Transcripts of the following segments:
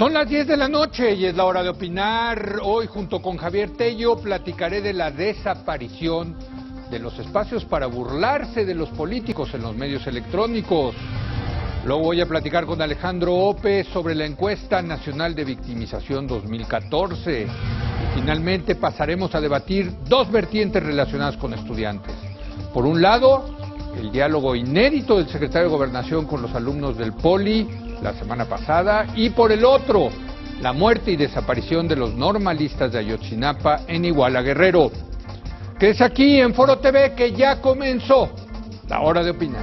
Son las 10 de la noche y es la hora de opinar. Hoy, junto con Javier Tello, platicaré de la desaparición de los espacios para burlarse de los políticos en los medios electrónicos. Luego voy a platicar con Alejandro Ope sobre la encuesta nacional de victimización 2014. Y finalmente pasaremos a debatir dos vertientes relacionadas con estudiantes. Por un lado, el diálogo inédito del secretario de Gobernación con los alumnos del Poli la semana pasada, y por el otro, la muerte y desaparición de los normalistas de Ayotzinapa en Iguala, Guerrero. Quédese aquí en Foro TV, que ya comenzó la hora de opinar.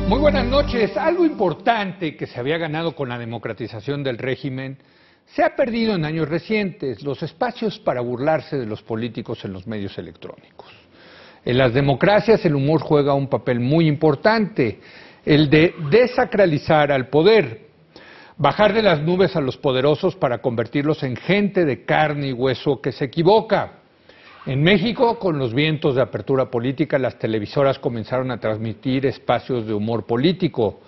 Muy buenas noches. Algo importante que se había ganado con la democratización del régimen se ha perdido en años recientes: los espacios para burlarse de los políticos en los medios electrónicos. En las democracias el humor juega un papel muy importante, el de desacralizar al poder, bajar de las nubes a los poderosos para convertirlos en gente de carne y hueso que se equivoca. En México, con los vientos de apertura política, las televisoras comenzaron a transmitir espacios de humor político.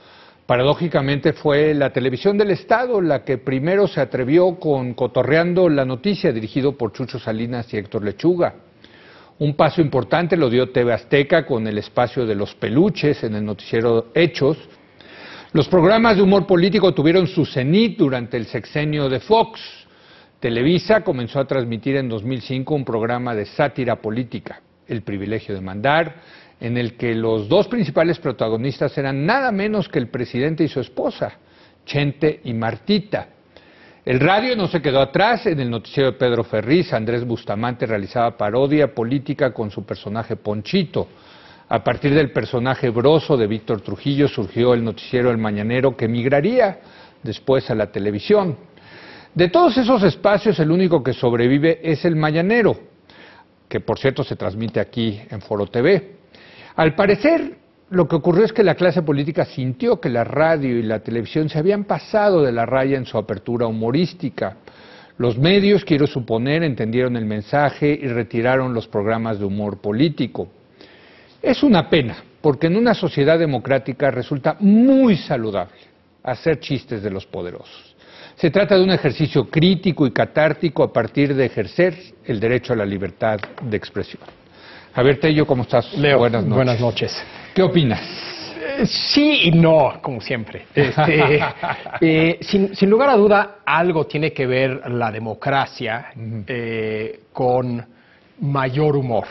Paradójicamente fue la televisión del Estado la que primero se atrevió con Cotorreando la Noticia, dirigido por Chucho Salinas y Héctor Lechuga. Un paso importante lo dio TV Azteca con el espacio de los peluches en el noticiero Hechos. Los programas de humor político tuvieron su cenit durante el sexenio de Fox. Televisa comenzó a transmitir en 2005 un programa de sátira política, El Privilegio de Mandar, en el que los dos principales protagonistas eran nada menos que el presidente y su esposa, Chente y Martita. El radio no se quedó atrás. En el noticiero de Pedro Ferriz, Andrés Bustamante realizaba parodia política con su personaje Ponchito. A partir del personaje broso de Víctor Trujillo surgió el noticiero El Mañanero, que migraría después a la televisión. De todos esos espacios, el único que sobrevive es El Mañanero, que por cierto se transmite aquí en Foro TV. Al parecer, lo que ocurrió es que la clase política sintió que la radio y la televisión se habían pasado de la raya en su apertura humorística. Los medios, quiero suponer, entendieron el mensaje y retiraron los programas de humor político. Es una pena, porque en una sociedad democrática resulta muy saludable hacer chistes de los poderosos. Se trata de un ejercicio crítico y catártico a partir de ejercer el derecho a la libertad de expresión. Javier Tello, ¿cómo estás? Leo, buenas noches. Buenas noches. ¿Qué opinas? Sí y no, como siempre. Sin lugar a duda, algo tiene que ver la democracia con mayor humor,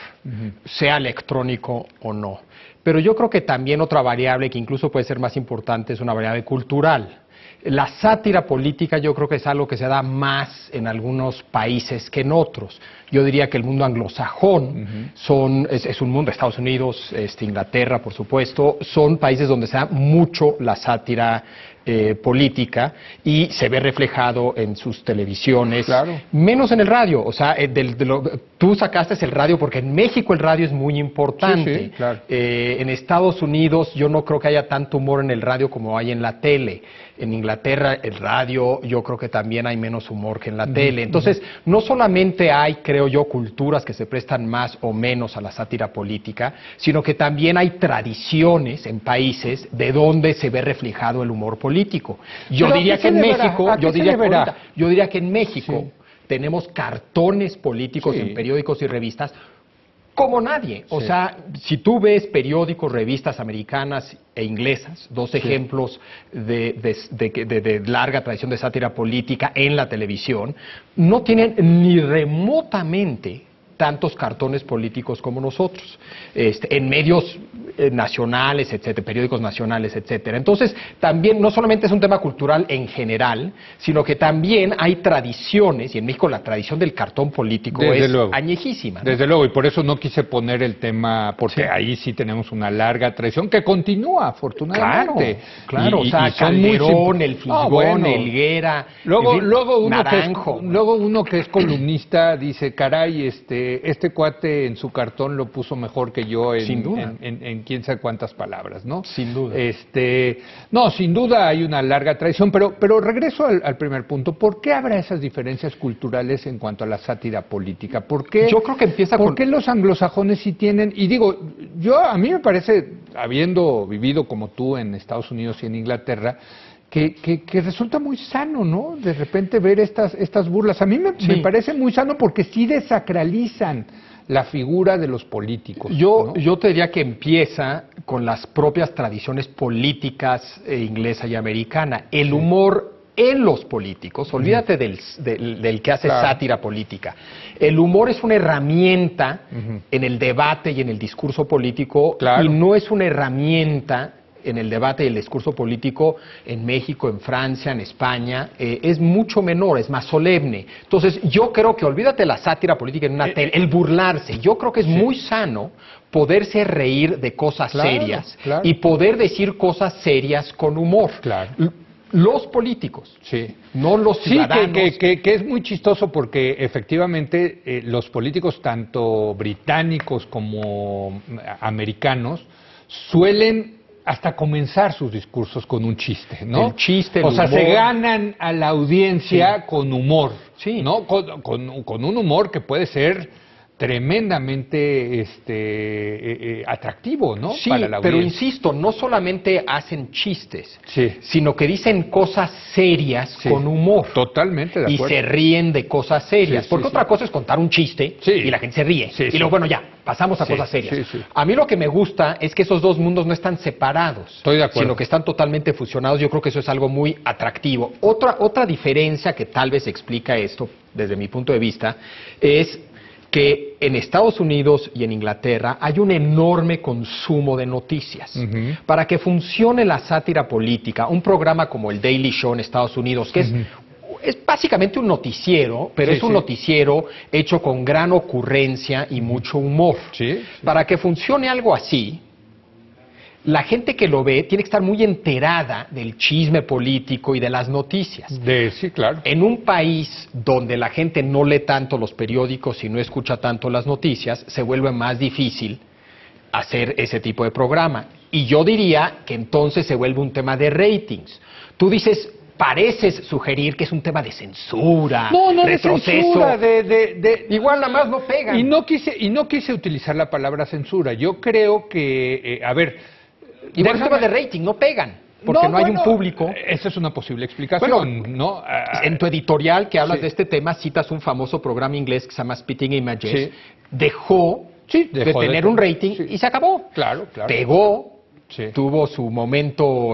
sea electrónico o no. Pero yo creo que también otra variable que incluso puede ser más importante es una variable cultural. La sátira política yo creo que es algo que se da más en algunos países que en otros. Yo diría que el mundo anglosajón es un mundo, Estados Unidos, Inglaterra, por supuesto, son países donde se da mucho la sátira política y se ve reflejado en sus televisiones, claro. Menos en el radio. O sea, tú sacaste el radio porque en México el radio es muy importante. Sí, claro. En Estados Unidos yo no creo que haya tanto humor en el radio como hay en la tele. En Inglaterra el radio yo creo que también hay menos humor que en la tele. Entonces, no solamente hay, creo yo, culturas que se prestan más o menos a la sátira política, sino que también hay tradiciones en países de donde se ve reflejado el humor político. Yo diría que en México, tenemos cartones políticos en periódicos y revistas como nadie. O sea, si tú ves periódicos, revistas americanas e inglesas, dos ejemplos de larga tradición de sátira política en la televisión, no tienen ni remotamente tantos cartones políticos como nosotros, en medios nacionales, etcétera, periódicos nacionales, etcétera. Entonces, también no solamente es un tema cultural en general, sino que también hay tradiciones, y en México la tradición del cartón político añejísima, ¿no? Desde luego, y por eso no quise poner el tema, porque ahí sí tenemos una larga tradición que continúa, afortunadamente. Claro, o sea, Calderón, el Fillón, Helguera, luego uno Naranjo. luego uno que es columnista dice, caray, este cuate en su cartón lo puso mejor que yo Sin duda. en quién sabe cuántas palabras, ¿no? Sin duda. No, sin duda hay una larga tradición, pero regreso al primer punto. ¿Por qué habrá esas diferencias culturales en cuanto a la sátira política? ¿Por qué, yo creo que empieza ¿por qué los anglosajones sí tienen? Y digo, a mí me parece, habiendo vivido como tú en Estados Unidos y en Inglaterra, que resulta muy sano, ¿no? De repente ver estas burlas. A mí me parece muy sano porque sí desacralizan la figura de los políticos. Yo te diría que empieza con las propias tradiciones políticas inglesa y americana. El humor en los políticos, olvídate del que hace sátira política. El humor es una herramienta en el debate y en el discurso político y no es una herramienta en el debate y el discurso político en México, en Francia, en España, es mucho menor, es más solemne. Entonces, yo creo que olvídate la sátira política en una tele, el burlarse. Yo creo que es muy sano poderse reír de cosas serias y poder decir cosas serias con humor. Los políticos, no los ciudadanos. Que es muy chistoso porque efectivamente los políticos, tanto británicos como americanos, suelen hasta comenzar sus discursos con un chiste, ¿no? El chiste, el humor. Se ganan a la audiencia con humor, ¿no? Con un humor que puede ser tremendamente atractivo, ¿no? Sí, para la audiencia. Pero insisto, no solamente hacen chistes, sino que dicen cosas serias con humor. Totalmente de acuerdo. Y se ríen de cosas serias. Porque otra cosa es contar un chiste y la gente se ríe. Y luego, bueno, ya, pasamos a cosas serias. A mí lo que me gusta es que esos dos mundos no están separados. Estoy de acuerdo. Sino que están totalmente fusionados. Yo creo que eso es algo muy atractivo. Otra diferencia que tal vez explica esto, desde mi punto de vista, es que en Estados Unidos y en Inglaterra hay un enorme consumo de noticias. Para que funcione la sátira política, un programa como el Daily Show en Estados Unidos, que es básicamente un noticiero, pero es un noticiero hecho con gran ocurrencia y mucho humor. Para que funcione algo así, la gente que lo ve tiene que estar muy enterada del chisme político y de las noticias. Sí, claro. En un país donde la gente no lee tanto los periódicos y no escucha tanto las noticias, se vuelve más difícil hacer ese tipo de programa. Y yo diría que entonces se vuelve un tema de ratings. Tú dices, pareces sugerir que es un tema de censura, retroceso. Igual nada más no pegan. Y no quise utilizar la palabra censura. Yo creo que, igual es un tema de rating, no pegan. Porque no hay un público. Esa es una posible explicación, ¿no? En tu editorial que hablas de este tema, citas un famoso programa inglés que se llama Spitting Images. Dejó de tener un rating y se acabó. Claro. Pegó, tuvo su momento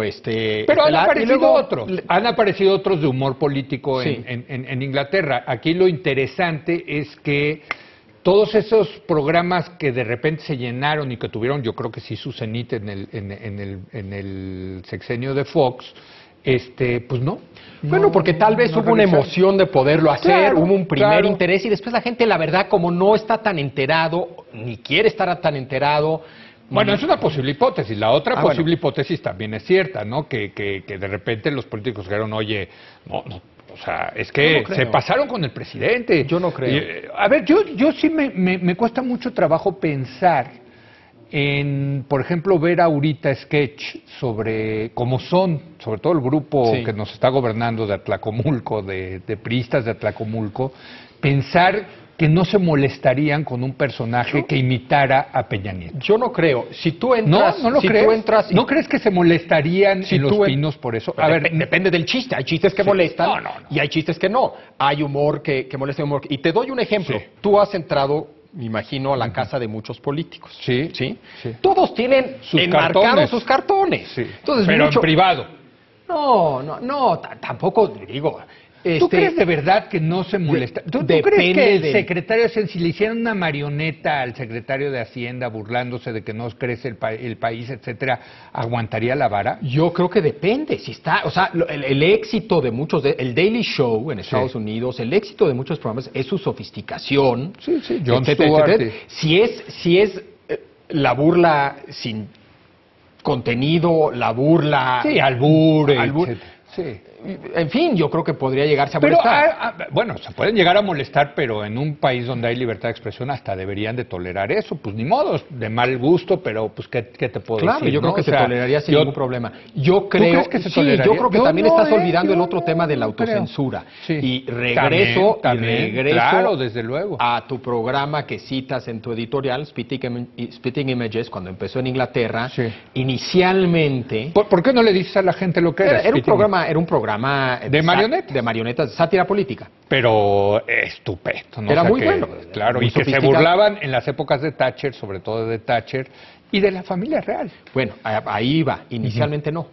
pero han aparecido otros de humor político en Inglaterra. Aquí lo interesante es que todos esos programas que de repente se llenaron y que tuvieron, yo creo que sí, su cenit en el sexenio de Fox, pues no. Bueno, porque tal vez hubo una emoción de poderlo hacer, hubo un primer interés y después la gente, la verdad, como no está tan enterado, ni quiere estar tan enterado. Bueno, es una posible hipótesis. La otra posible hipótesis también es cierta, ¿no? Que de repente los políticos dijeron, oye, no. O sea, es que se pasaron con el presidente. Yo no creo. A ver, yo sí me cuesta mucho trabajo pensar en, por ejemplo, ver ahorita sketch sobre cómo son, sobre todo el grupo que nos está gobernando de Atlacomulco, de priistas de Atlacomulco, pensar que no se molestarían con un personaje que imitara a Peña Nieto. Yo no creo. Si tú entras... ¿No crees que se molestarían en Los Pinos por eso? A ver, depende del chiste. Hay chistes que molestan y hay chistes que no. Hay humor que molesta. Y te doy un ejemplo. Tú has entrado, me imagino, a la casa de muchos políticos. Sí. Todos tienen enmarcados sus cartones. Entonces, pero en privado. No, tampoco, digo... ¿Tú crees de verdad que no se molesta? ¿Tú crees que el secretario de Hacienda, si le hicieran una marioneta al secretario de Hacienda burlándose de que no crece el país, etcétera, aguantaría la vara? Yo creo que depende. Si está, o sea, el éxito de muchos, el Daily Show en Estados Unidos, el éxito de muchos programas es su sofisticación. Jon Stewart. Si es la burla sin contenido, la burla... albur. En fin, yo creo que podría llegarse a Pero, molestar. bueno, se pueden llegar a molestar, pero en un país donde hay libertad de expresión hasta deberían de tolerar eso. Pues ni modo, de mal gusto, pero pues ¿qué te puedo Claro, decir? yo creo ¿no? que O se sea, toleraría sin ningún problema. Yo ¿Tú creo crees que se sí, toleraría? yo creo que Yo también no, estás olvidando yo el otro no, tema de la no creo. autocensura. Sí. Y regreso, También, claro, desde luego. a tu programa que citas en tu editorial, Spitting Images, cuando empezó en Inglaterra. Sí. Inicialmente ¿Por qué no le dices a la gente lo que era? era un programa ¿De marionetas? de marionetas, de sátira política. Pero estupendo, ¿no? Era O sea muy que, bueno. Claro, Muy y que se sofisticado. burlaban en las épocas de Thatcher, sobre todo de Thatcher, y de la familia real. Bueno, ahí iba. Inicialmente no.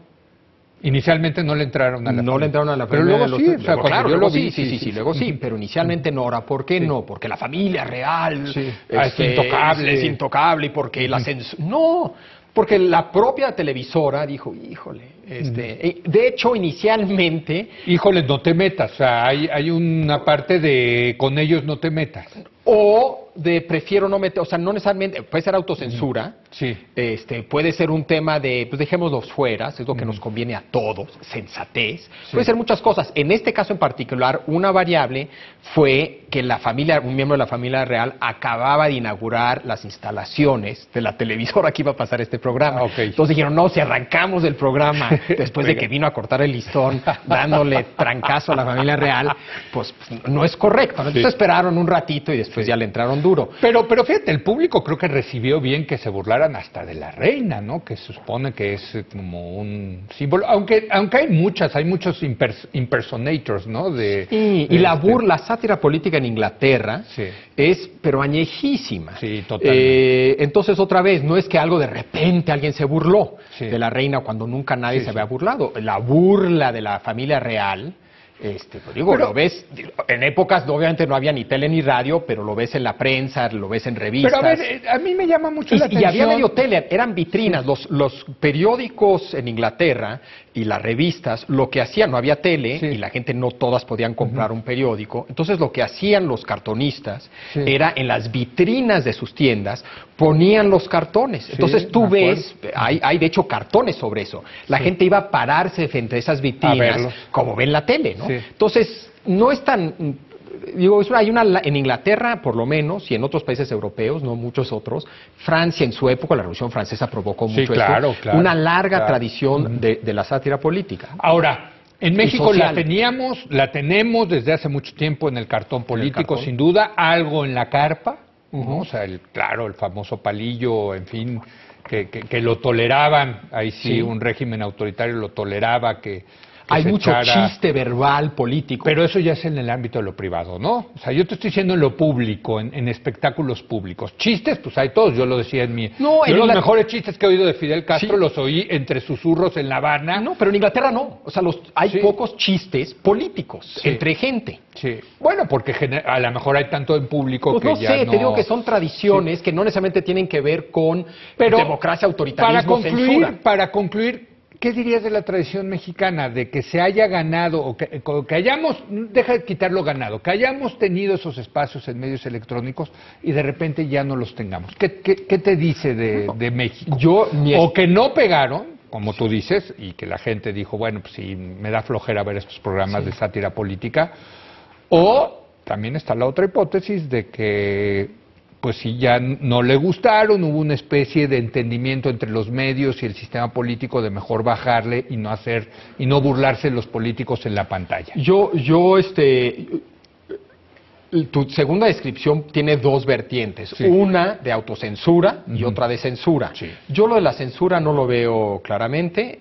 Inicialmente no le entraron a la No familia. le entraron a la Pero familia. luego sí, o sea, luego, cuando claro, yo luego lo vi, sí, luego sí, pero inicialmente no. Ahora, ¿por qué no? Porque la familia real Sí. Es intocable. es intocable y porque la no, porque la propia televisora dijo, híjole, de hecho, inicialmente Híjole, no te metas, o sea, hay una parte de con ellos no te metas. o de prefiero no meter, o sea, no necesariamente, puede ser autocensura, Sí. puede ser un tema de, pues dejémoslos fuera, es lo que nos conviene a todos, sensatez, puede ser muchas cosas. En este caso en particular, una variable fue que un miembro de la familia real acababa de inaugurar las instalaciones de la televisora que iba a pasar este programa. Ok. Entonces dijeron, no, si arrancamos el programa después de que vino a cortar el listón, dándole trancazo a la familia real, pues no es correcto, ¿no? Entonces esperaron un ratito y después ya le entraron duro. Pero fíjate, el público creo que recibió bien que se burlaran hasta de la reina, ¿no? Que se supone que es como un símbolo, aunque hay muchos impersonators, ¿no? Y la sátira política en Inglaterra Sí. es pero añejísima. Sí, totalmente. Entonces, otra vez, no es que algo de repente alguien se burló Sí. de la reina cuando nunca nadie Sí, se sí. había burlado. La burla de la familia real, pues digo, Pero- lo ves, en épocas obviamente no había ni tele ni radio, pero lo ves en la prensa, lo ves en revistas. Pero a ver, a mí me llama mucho la Y atención. había medio tele, eran vitrinas. Los periódicos en Inglaterra y las revistas, lo que hacían, no había tele Sí. y la gente no todas podían comprar un periódico. Entonces lo que hacían los cartonistas Sí. era en las vitrinas de sus tiendas ponían los cartones. Entonces tú me ves, hay de hecho cartones sobre eso. La gente iba a pararse frente a esas vitrinas verlos. como ven la tele, ¿no? Sí. Entonces no es tan... Digo, hay una en Inglaterra, por lo menos, y en otros países europeos, no muchos otros. Francia, en su época, la Revolución Francesa provocó Sí, mucho claro, esto. claro, una larga claro. tradición de la sátira política. Ahora, en México social. la tenemos desde hace mucho tiempo en el cartón político, cartón. sin duda, algo en la carpa, ¿no? O sea, el famoso palillo, en fin, que lo toleraban, ahí sí, Sí. un régimen autoritario lo toleraba, que Hay se mucho echara- chiste verbal político. Pero eso ya es en el ámbito de lo privado, ¿no? O sea, yo te estoy diciendo en lo público, en espectáculos públicos. Chistes, pues hay todos, yo lo decía en mi... No, yo en los la- mejores chistes que he oído de Fidel Castro Sí. los oí entre susurros en La Habana. No, pero en Inglaterra no. O sea, hay Sí. pocos chistes políticos Sí. entre gente. Sí. Bueno, porque a lo mejor hay tanto en público Pues que no ya sé, no... te digo que son tradiciones que no necesariamente tienen que ver con Pero democracia, autoritarismo, censura. Para concluir, ¿qué dirías de la tradición mexicana? De que se haya ganado, o que hayamos, deja de quitar lo ganado, que hayamos tenido esos espacios en medios electrónicos y de repente ya no los tengamos. ¿Qué te dice de México? O que no pegaron, como tú dices, y que la gente dijo, bueno, pues sí, me da flojera ver estos programas de sátira política, o también está la otra hipótesis de que pues si ya no le gustaron, hubo una especie de entendimiento entre los medios y el sistema político de mejor bajarle y no burlarse de los políticos en la pantalla. Tu segunda descripción tiene dos vertientes, Sí. una de autocensura y otra de censura. Sí. Yo lo de la censura no lo veo claramente,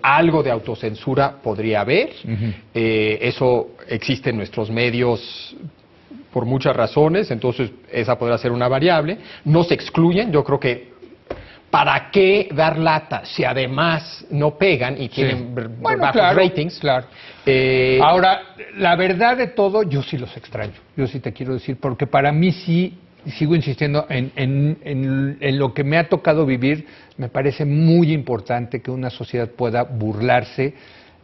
algo de autocensura podría haber, eso existe en nuestros medios por muchas razones, entonces esa podrá ser una variable, no se excluyen, yo creo que ¿para qué dar lata si además no pegan y tienen Bueno, bajos claro, ratings? claro. Ahora, la verdad de todo, yo sí los extraño. Yo sí te quiero decir, porque para mí sí, sigo insistiendo en lo que me ha tocado vivir, me parece muy importante que una sociedad pueda burlarse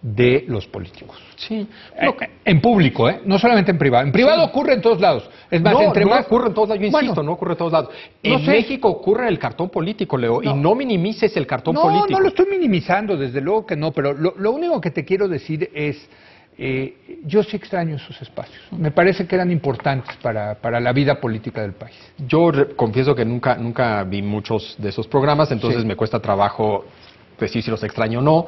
de los políticos. Sí. En público, no solamente en privado. En privado ocurre en todos lados. Es más, No, entre no más... ocurre en todos lados, yo insisto, Bueno, no ocurre en todos lados. no En sé. México ocurre en el cartón político, Leo, y no minimices el cartón político. No lo estoy minimizando, desde luego que no, pero lo único que te quiero decir es Yo sí extraño esos espacios. Me parece que eran importantes para la vida política del país. Yo confieso que nunca vi muchos de esos programas, entonces me cuesta trabajo decir si los extraño o no.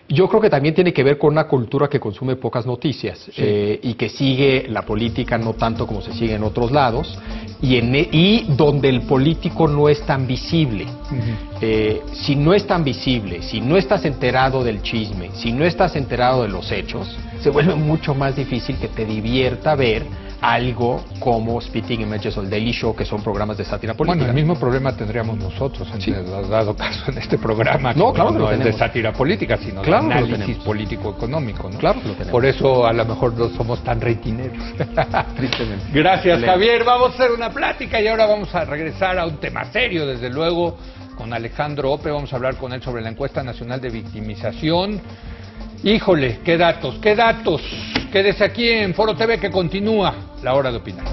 Yo creo que también tiene que ver con una cultura que consume pocas noticias y que sigue la política no tanto como se sigue en otros lados y donde el político no es tan visible. Si no es tan visible, si no estás enterado del chisme, si no estás enterado de los hechos, se vuelve mucho más difícil que te divierta ver algo como Spitting Images o el Daily Show, que son programas de sátira política. Bueno, el mismo problema tendríamos nosotros, dado caso en este programa, no, claro que no lo es de tenemos. sátira política, sino de análisis político-económico, ¿no? Claro que lo tenemos. Por eso a lo mejor no somos tan reitineros. Tristemente. Gracias, Javier. Vamos a hacer una plática y ahora vamos a regresar a un tema serio, desde luego, con Alejandro Ope. Vamos a hablar con él sobre la encuesta nacional de victimización. Híjole, qué datos, qué datos. Quédese aquí en Foro TV, que continúa la hora de opinar.